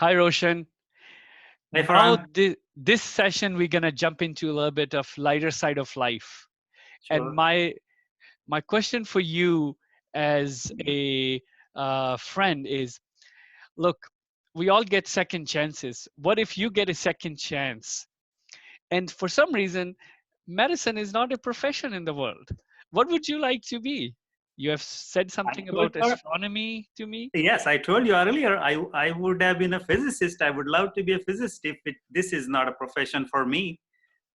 Hi, Roshan. Hi, Now, Farhan. this session, we're going to jump into a little bit of lighter side of life. And Sure. my question for you as a friend is, look, we all get second chances. What if you get a second chance? And for some reason, medicine is not a profession in the world. What would you like to be? You have said I something told about you, astronomy to me. yes, I told you earlier, I would have been a physicist. I would love to be a physicist if this is not a profession for me,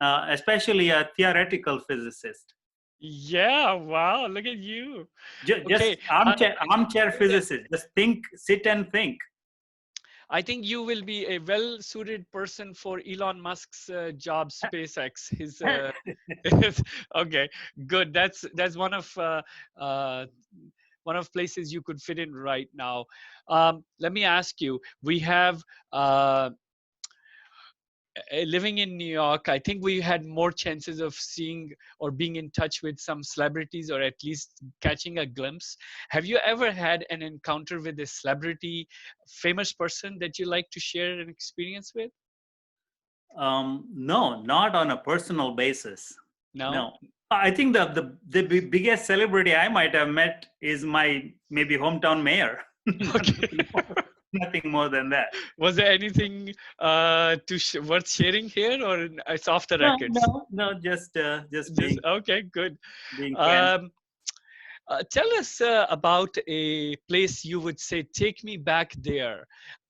especially a theoretical physicist. Yeah, wow, look at you. Just Okay, armchair think that physicist. Just think, sit and think. I think you will be a well-suited person for Elon Musk's job, SpaceX. Okay, good. That's uh, one of places you could fit in right now. Let me ask you. We have uh, living in New York, I think we had more chances of seeing or being in touch with some celebrities or at least catching a glimpse. Have you ever had an encounter with a celebrity, famous person that you like to share an experience with? No, not on a personal basis. No? No. I think the biggest celebrity I might have met is my maybe hometown mayor. Okay. Nothing more than that. Was there anything worth sharing here, or it's off the No, records? no, no. Just Just being okay, good. friends. Um, tell us about a place you would say, take me back there.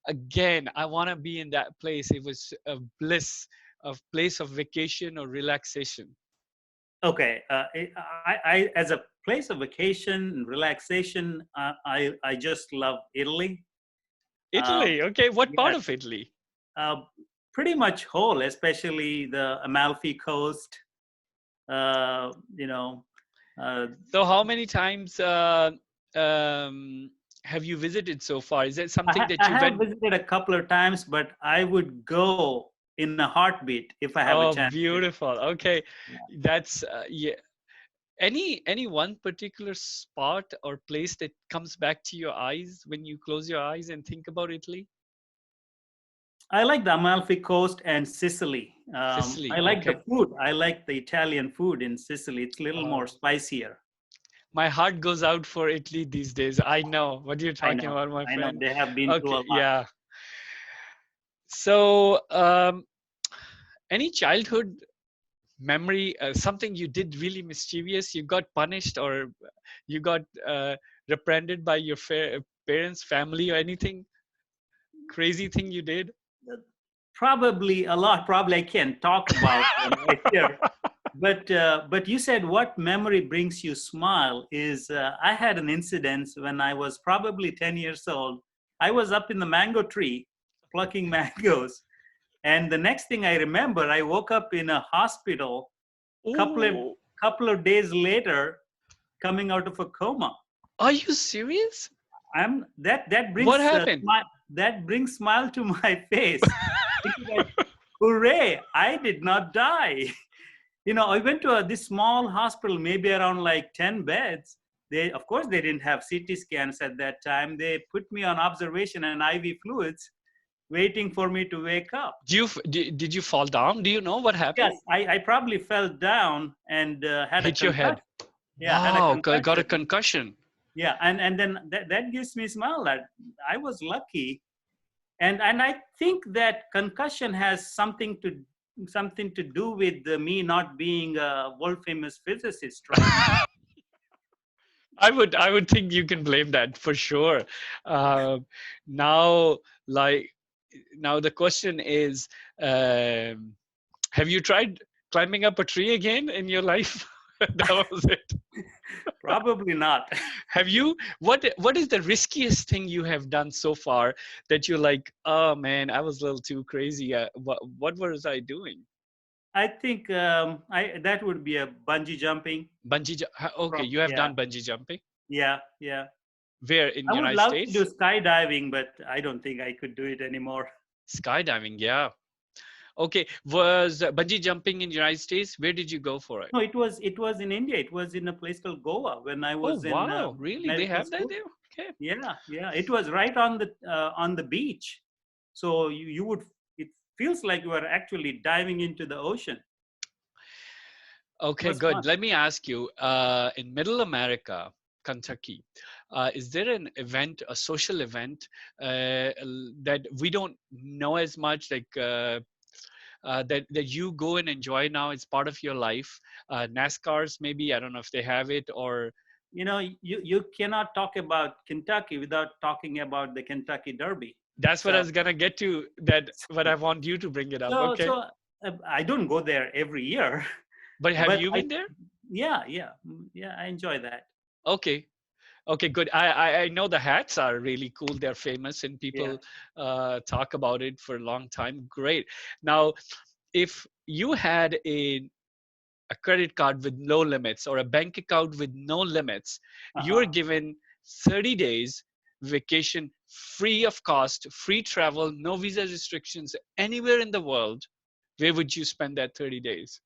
Again, I want to be in that place. It was a bliss, a place of vacation or relaxation. Okay, as a place of vacation and relaxation, I just love Italy. Uh, Italy. Okay, what part yes, of Italy? uh, pretty much whole, especially the Amalfi Coast. Uh, you know, uh, So, how many times um, have you visited so far? Is it something that I you have went? visited a couple of times, but I would go in a heartbeat if I have a Oh, chance to. beautiful. Okay, Yeah. that's yeah. Any one particular spot or place that comes back to your eyes when you close your eyes and think about Italy? I like the Amalfi Coast and Sicily. I Sicily. like Okay. the food. I like the Italian food in Sicily. It's a little more Oh, spicier. my heart goes out for Italy these days. I know what you're I talking know. about, my I know. friend. They have been through Okay, a lot. yeah. So, any childhood memory, something you did really mischievous, you got punished or you got reprehended by your parents, family, or anything crazy thing you did? Probably a lot. Probably I can't talk about them right here. But you said what memory brings you smile is I had an incident when I was probably 10 years old. I was up in the mango tree plucking mangoes, and the next thing I remember, I woke up in a hospital couple of Oh, couple of days later, coming out of a coma. are you serious? I'm that What brings happened? smile to my face. Thinking that, hooray! I did not die. I went to this small hospital, maybe around like 10 beds. They, of course, they didn't have CT scans at that time. They put me on observation and IV fluids, waiting for me to wake up. Did you fall down? Do you know what Yes, happened? I probably fell down and had a Hit your concussion. head. Yeah, had a Wow, got a concussion. concussion. Yeah, and then that gives me a smile that I was lucky, and I think that concussion has something to do with me not being a world famous physicist right now. I would think you can blame that for sure. Uh, now, like now, the question is, um, have you tried climbing up a tree again in your life? That was it. Probably not. Have you? What is the riskiest thing you have done so far that you're like, oh man, I was a little too crazy. What was I doing? I think I that would be a bungee jumping. Okay, you have Yeah, done bungee jumping. yeah. Where in I would United love to do States? skydiving, but I don't think I could do it anymore. Skydiving, yeah. Okay, was bungee jumping in United States? Where did you go for it? No, it was in India. It was in a place called Goa when I Oh was in wow, really? They medical have that school. there? Okay. Yeah, yeah. It was right on the beach. So you would, it feels like you are actually diving into the ocean. It Okay, was good. fun. Let me ask you, in Middle America, Kentucky, is there an event, a social event that we don't know as much, like that you go and enjoy now? It's part of your life. NASCAR's maybe, I don't know if they have it, or You cannot talk about Kentucky without talking about the Kentucky Derby. that's what I So was gonna get to. That what I want you to bring it up. so Okay, so I don't go there every year, but have but you I been there? yeah, I enjoy that. Okay. Okay, good. I know the hats are really cool. They're famous and Yeah. people talk about it for a long time. Great. Now, if you had a credit card with no limits or a bank account with no limits, you are Uh-huh. given 30 days vacation free of cost, free travel, no visa restrictions anywhere in the world. Where would you spend that 30 days?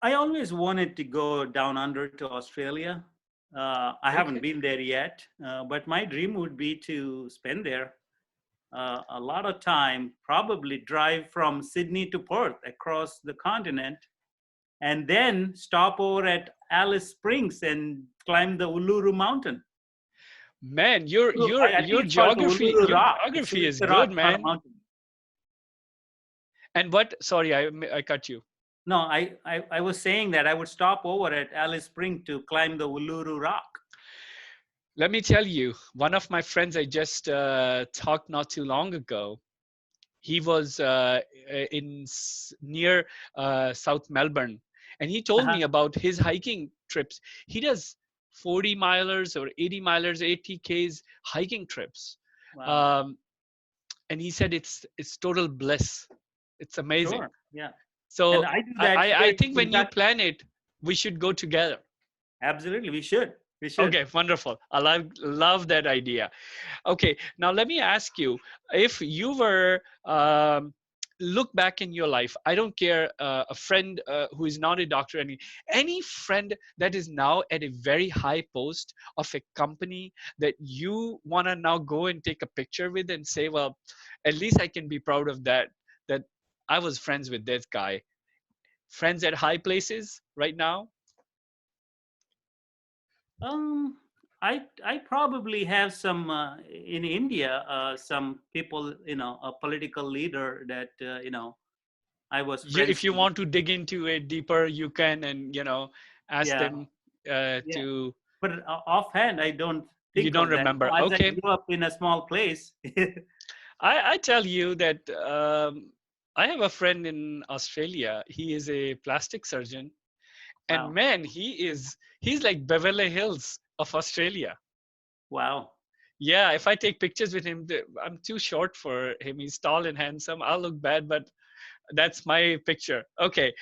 I always wanted to go down under to Australia. I haven't Okay. been there yet, but my dream would be to spend there a lot of time, probably drive from Sydney to Perth across the continent, and then stop over at Alice Springs and climb the Uluru Mountain. Man, your your I think your it's called the geography Uluru your Rock. geography It's is the good, rock, not a man. mountain. And what? Sorry, I cut you. No, I was saying that I would stop over at Alice Spring to climb the Uluru Rock. Let me tell you, one of my friends I just talked not too long ago. He was near South Melbourne, and he told Uh-huh. me about his hiking trips. He does 40 milers or 80 milers, 80 Ks hiking trips, Wow. um, and he said it's total bliss. It's amazing. Sure. Yeah. And So I do I that I, here I in think when you Kentucky. plan it, we should go together. Absolutely. We should. We should. Okay, wonderful. I love that idea. Okay, now let me ask you, if you were look back in your life, I don't care, a friend who is not a doctor, any friend that is now at a very high post of a company that you want to now go and take a picture with and say, well, at least I can be proud of that I was friends with this guy. Friends at high places right now? Um, I probably have some in India, some people, a political leader that, I was If friends you with. want to dig into it deeper, you can, and ask Yeah. them Yeah. to. But offhand, I don't You think don't of that. remember? As I Okay, grew up in a small place. I tell you that I have a friend in Australia. He is a plastic surgeon, and Wow. man, he's like Beverly Hills of Australia. Wow. Yeah, if I take pictures with him, I'm too short for him. He's tall and handsome. I'll look bad, but that's my picture. Okay.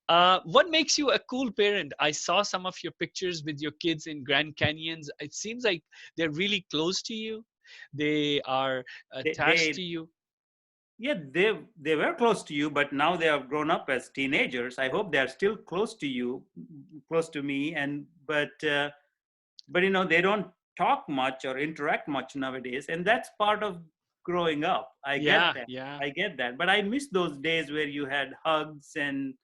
What makes you a cool parent? I saw some of your pictures with your kids in Grand Canyons. It seems like they're really close to you. They are attached They to you. yeah, they were close to you, but now they have grown up as teenagers. I hope they are still close to you, close to me. And but they don't talk much or interact much nowadays, and that's part of growing up. I get Yeah, that. yeah, I get that. But I miss those days where you had hugs and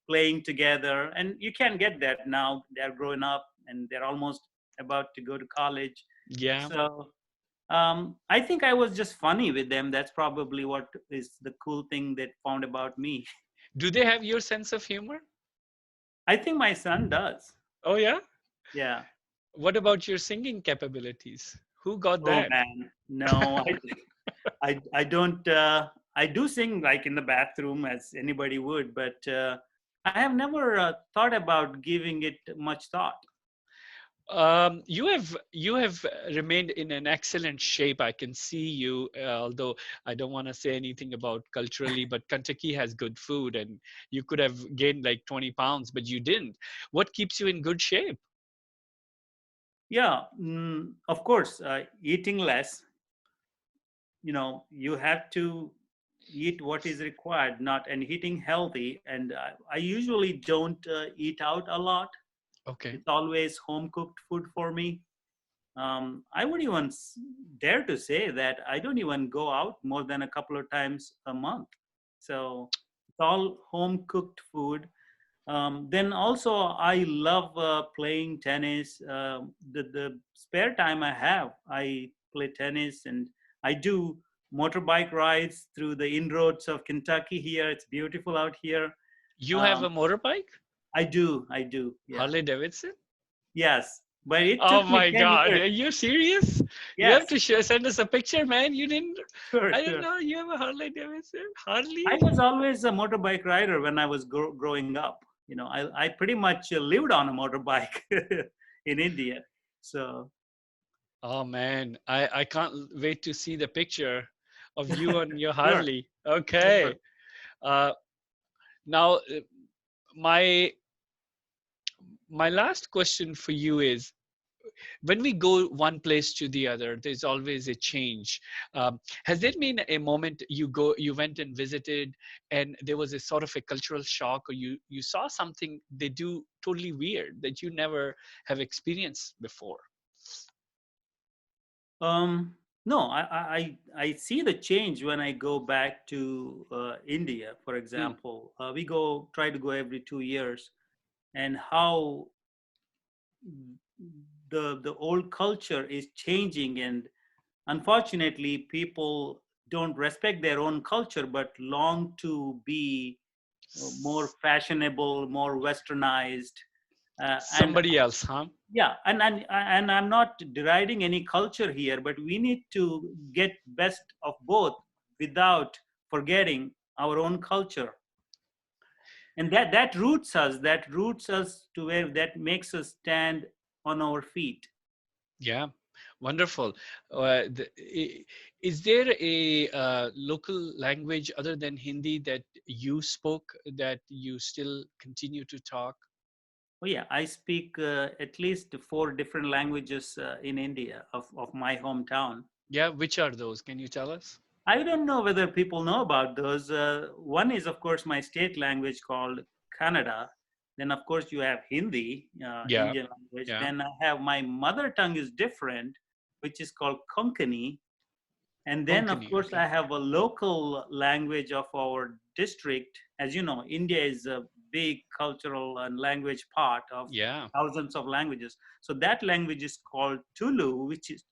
playing together, and you can't get that now. They're growing up and they're almost about to go to college. yeah. So I think I was just funny with them. That's probably what is the cool thing they found about me. Do they have your sense of humor? I think my son does. Oh, yeah. Yeah. What about your singing capabilities? Who got Oh that? man, no, I don't. I do sing like in the bathroom as anybody would, but I have never thought about giving it much thought. You have remained in an excellent shape. I can see you, although I don't want to say anything about culturally, but Kentucky has good food, and you could have gained like 20 pounds, but you didn't. What keeps you in good shape? Yeah, of course, eating less. You have to eat what is required, not and eating healthy. And I usually don't eat out a lot. Okay. It's always home cooked food for me. I would even dare to say that I don't even go out more than a couple of times a month. So it's all home cooked food. Then also, I love playing tennis. The spare time I have, I play tennis, and I do motorbike rides through the inroads of Kentucky here. It's beautiful out here. You have Um, a motorbike? I do, yeah. Harley Davidson? Yes, but it Oh took me my 10 God, years. are you serious? You have Yes, to send us a picture, man. You didn't, sure, I didn't sure. know you have a Harley Davidson. I Harley? was always a motorbike rider when I was growing up. You know, I pretty much lived on a motorbike in India. So, Oh man, I can't wait to see the picture of you on your sure, Harley. sure. Okay. Uh, now, my my last question for you is, when we go one place to the other, there's always a change. Has there been a moment you went and visited, and there was a sort of a cultural shock, or you saw something they do totally weird that you never have experienced before? Um, no, I see the change when I go back to India, for Hmm. example. We go try to go every 2 years, and how the old culture is changing, and unfortunately, people don't respect their own culture but long to be more fashionable, more westernized, and Somebody else, huh? yeah, and I'm not deriding any culture here, but we need to get best of both without forgetting our own culture, and that roots us to where that makes us stand on our feet. Yeah, wonderful. Is there a local language other than Hindi that you spoke that you still continue to talk? Oh yeah, I speak at least four different languages in India of my hometown. Yeah, which are those? Can you tell us? I don't know whether people know about those. One is, of course, my state language called Kannada. Then, of course, you have Hindi, Yeah, Indian language. yeah, Then I have my mother tongue is different, which is called Konkani. And then, of Konkani. course, Okay. I have a local language of our district. As you know, India is a big cultural and language part of Yeah. thousands of languages. So that language is called Tulu, which is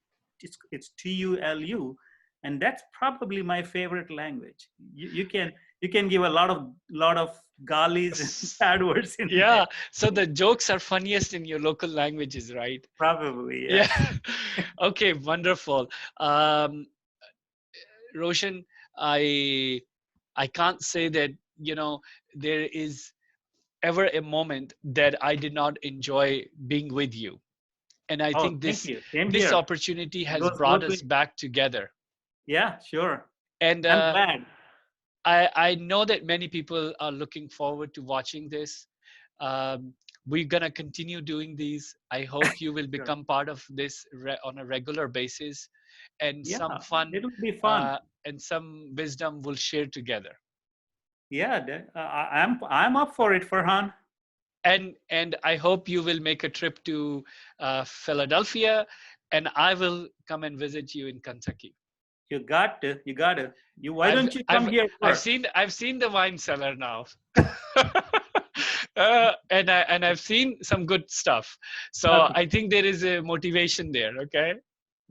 it's Tulu, and that's probably my favorite language. You can give a lot of galis and bad words in there. Yeah. So the jokes are funniest in your local languages, right? Probably Yeah. yes. Okay, wonderful. Um, Roshan, I I can't say that, you know, there is ever a moment that I did not enjoy being with you. And I Oh, think thank this you. Same this here. opportunity has Goes brought both us ways. back together. Yeah, sure. And I'm glad. I know that many people are looking forward to watching this. Um, we're gonna continue doing these. I hope you will Sure. become part of this on a regular basis, and Yeah, some fun it'll be fun. and some wisdom we'll share together. Yeah, I'm up for it, Farhan. And I hope you will make a trip to Philadelphia, and I will come and visit you in Kentucky. You got to. You got to. You. Why I've don't you come I've here I've first? seen I've seen the wine cellar now. And I've seen some good stuff. So Okay. I think there is a motivation there. Okay.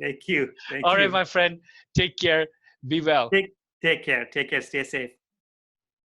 Thank you. Thank All right, you. my friend. Take care. Be well. Take care. Take care. Stay safe.